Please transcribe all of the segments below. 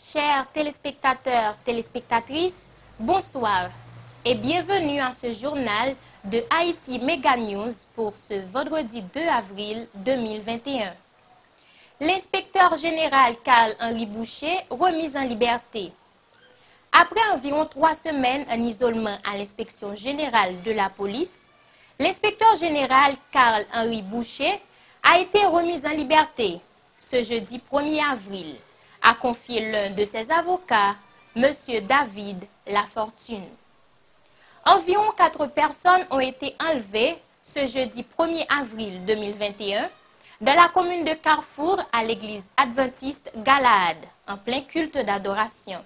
Chers téléspectateurs, téléspectatrices, bonsoir et bienvenue à ce journal de Haïti Mega News pour ce vendredi 2 avril 2021. L'inspecteur général Karl-Henri Boucher remis en liberté. Après environ 3 semaines en isolement à l'inspection générale de la police, l'inspecteur général Karl-Henri Boucher a été remis en liberté ce jeudi 1er avril, a confié l'un de ses avocats, M. David Lafortune. Environ 4 personnes ont été enlevées ce jeudi 1er avril 2021 dans la commune de Carrefour à l'église adventiste Galahad, en plein culte d'adoration.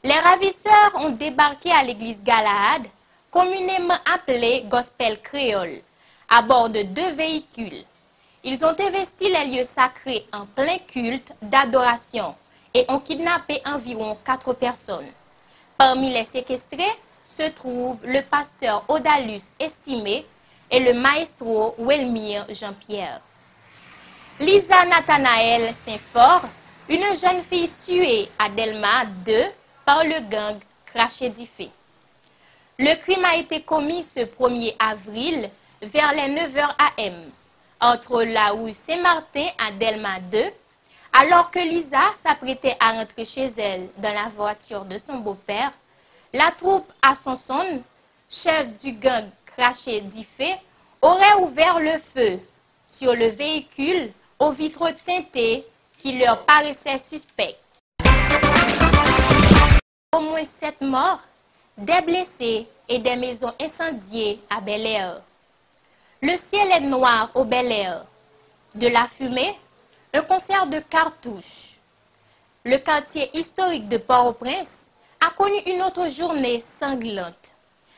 Les ravisseurs ont débarqué à l'église Galahad, communément appelée Gospel Créole, à bord de 2 véhicules. Ils ont investi les lieux sacrés en plein culte d'adoration et ont kidnappé environ 4 personnes. Parmi les séquestrés se trouvent le pasteur Odalus Estimé et le maestro Welmire Jean-Pierre. Lisa Nathanaël Saint-Fort, une jeune fille tuée à Delma 2 par le gang Craché d'Ifé. Le crime a été commis ce 1er avril vers les 9h am, entre la rue Saint-Martin à Delma 2, alors que Lisa s'apprêtait à rentrer chez elle dans la voiture de son beau-père. La troupe Assonson, chef du gang Craché d'Ifé, aurait ouvert le feu sur le véhicule aux vitres teintées qui leur paraissaient suspects. Au moins 7 morts, des blessés et des maisons incendiées à Bel-Air. Le ciel est noir au Bel-Air. De la fumée, un concert de cartouches. Le quartier historique de Port-au-Prince a connu une autre journée sanglante.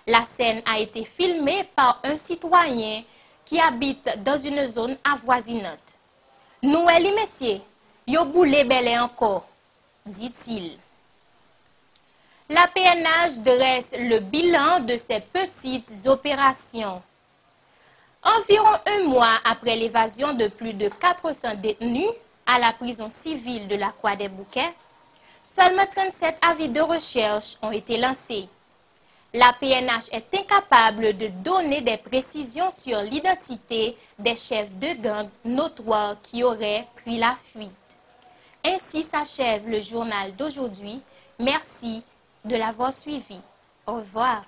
La scène a été filmée par un citoyen qui habite dans une zone avoisinante. « Nous, les messieurs, yo boulé Bel-Air encore », dit-il. La PNH dresse le bilan de ces petites opérations. Environ 1 mois après l'évasion de plus de 400 détenus à la prison civile de la Croix-des-Bouquets, seulement 37 avis de recherche ont été lancés. La PNH est incapable de donner des précisions sur l'identité des chefs de gang notoires qui auraient pris la fuite. Ainsi s'achève le journal d'aujourd'hui. Merci de l'avoir suivi. Au revoir.